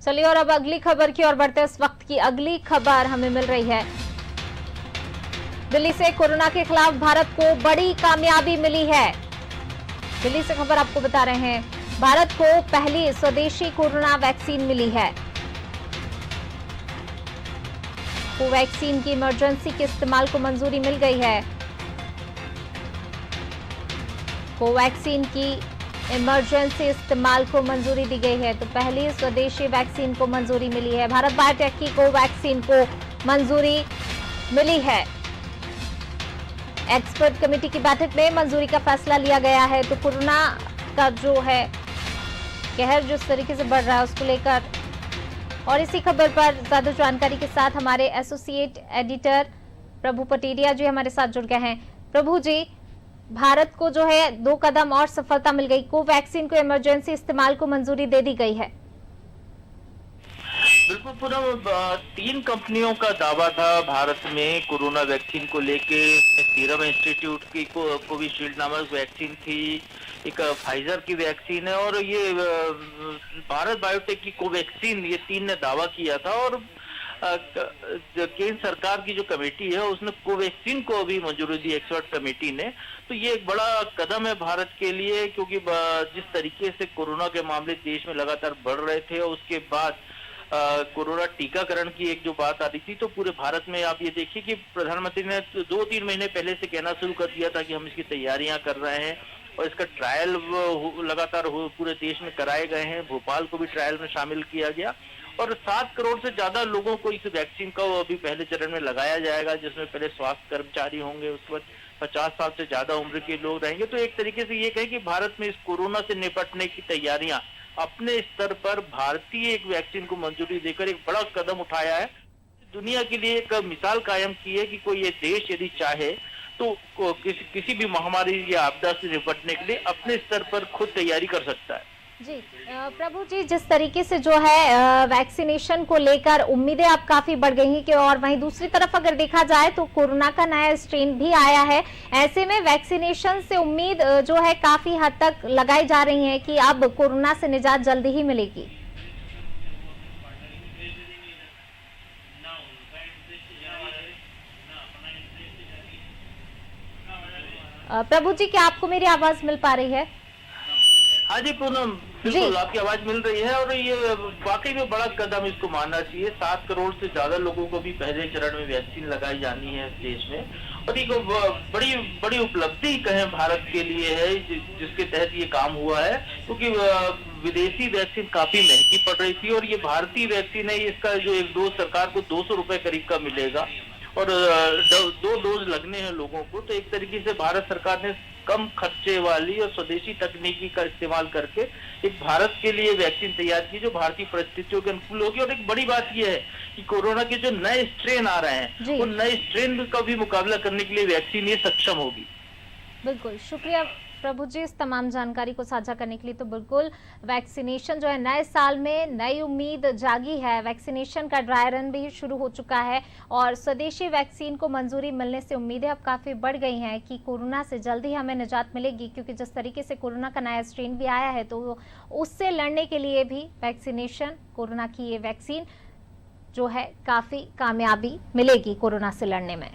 चलिए और अब अगली खबर की ओर बढ़ते हैं। इस वक्त की अगली खबर हमें मिल रही है दिल्ली से। कोरोना के खिलाफ भारत को बड़ी कामयाबी मिली है। दिल्ली से खबर आपको बता रहे हैं, भारत को पहली स्वदेशी कोरोना वैक्सीन मिली है। कोवैक्सीन की इमरजेंसी के इस्तेमाल को मंजूरी मिल गई है। कोवैक्सीन की इमरजेंसी इस्तेमाल को मंजूरी दी गई है। तो पहली स्वदेशी वैक्सीन को मंजूरी मिली है। भारत बायोटेक की कोवैक्सीन को मंजूरी मिली है। एक्सपर्ट कमेटी की बैठक में मंजूरी का फैसला लिया गया है। तो कोरोना का जो है कहर जिस तरीके से बढ़ रहा है उसको लेकर और इसी खबर पर ज्यादा जानकारी के साथ हमारे एसोसिएट एडिटर प्रभु पटेरिया जी हमारे साथ जुड़ गए हैं। प्रभु जी, भारत को जो है 2 कदम और सफलता मिल गई। कोवैक्सीन को इमरजेंसी इस्तेमाल को मंजूरी दे दी गई है। बिल्कुल पूनम, 3 कंपनियों का दावा था भारत में कोरोना वैक्सीन को लेके। सीरम इंस्टीट्यूट की कोविशील्ड नामक वैक्सीन थी, एक फाइजर की वैक्सीन है और ये भारत बायोटेक की कोवैक्सीन, ये 3 ने दावा किया था। और केंद्र सरकार की जो कमेटी है उसने कोवैक्सीन को भी मंजूरी दी, एक्सपर्ट कमेटी ने। तो ये एक बड़ा कदम है भारत के लिए, क्योंकि जिस तरीके से कोरोना के मामले देश में लगातार बढ़ रहे थे और उसके बाद कोरोना टीकाकरण की एक जो बात आ रही थी, तो पूरे भारत में आप ये देखिए कि प्रधानमंत्री ने 2-3 महीने पहले से कहना शुरू कर दिया था कि हम इसकी तैयारियां कर रहे हैं और इसका ट्रायल लगातार पूरे देश में कराए गए हैं। भोपाल को भी ट्रायल में शामिल किया गया और 7 करोड़ से ज्यादा लोगों को इस वैक्सीन का अभी पहले चरण में लगाया जाएगा, जिसमें पहले स्वास्थ्य कर्मचारी होंगे, उसके बाद 50 साल से ज्यादा उम्र के लोग रहेंगे। तो एक तरीके से ये कहें कि भारत में इस कोरोना से निपटने की तैयारियां अपने स्तर पर भारतीय एक वैक्सीन को मंजूरी देकर एक बड़ा कदम उठाया है। दुनिया के लिए एक मिसाल कायम की है कि कोई ये देश यदि चाहे तो किसी भी महामारी या आपदा से निपटने के लिए अपने स्तर पर खुद तैयारी कर सकता है। जी प्रभु जी, जिस तरीके से जो है वैक्सीनेशन को लेकर उम्मीदें अब काफी बढ़ गई हैं कि और वहीं दूसरी तरफ अगर देखा जाए तो कोरोना का नया स्ट्रेन भी आया है। ऐसे में वैक्सीनेशन से उम्मीद जो है काफी हद तक लगाई जा रही है कि अब कोरोना से निजात जल्दी ही मिलेगी। प्रभु जी, क्या आपको मेरी आवाज मिल पा रही है? हाँ जी पूनम, बिल्कुल आपकी आवाज मिल रही है और ये वाकई में बड़ा कदम इसको मानना चाहिए। 7 करोड़ से ज्यादा लोगों को भी पहले चरण में वैक्सीन लगाई जानी है इस देश में और एक बड़ी उपलब्धि कहें भारत के लिए है जिसके तहत ये काम हुआ है, क्योंकि विदेशी वैक्सीन काफी महंगी पड़ रही थी और ये भारतीय वैक्सीन है। इसका जो एक डोज सरकार को 200 रुपए करीब का मिलेगा और 2 डोज लगने हैं लोगों को। तो एक तरीके से भारत सरकार ने कम खर्चे वाली और स्वदेशी तकनीकी का इस्तेमाल करके एक भारत के लिए वैक्सीन तैयार की जो भारतीय परिस्थितियों के अनुकूल होगी। और एक बड़ी बात यह है कि कोरोना के जो नए स्ट्रेन आ रहे हैं उन नए स्ट्रेन का भी मुकाबला करने के लिए वैक्सीन ये सक्षम होगी। बिल्कुल, शुक्रिया प्रभु जी इस तमाम जानकारी को साझा करने के लिए। तो बिल्कुल वैक्सीनेशन जो है नए साल में नई उम्मीद जागी है। वैक्सीनेशन का ड्राई रन भी शुरू हो चुका है और स्वदेशी वैक्सीन को मंजूरी मिलने से उम्मीदें अब काफी बढ़ गई हैं कि कोरोना से जल्दी हमें निजात मिलेगी, क्योंकि जिस तरीके से कोरोना का नया स्ट्रेन भी आया है तो उससे लड़ने के लिए भी वैक्सीनेशन, कोरोना की ये वैक्सीन जो है काफी कामयाबी मिलेगी कोरोना से लड़ने में।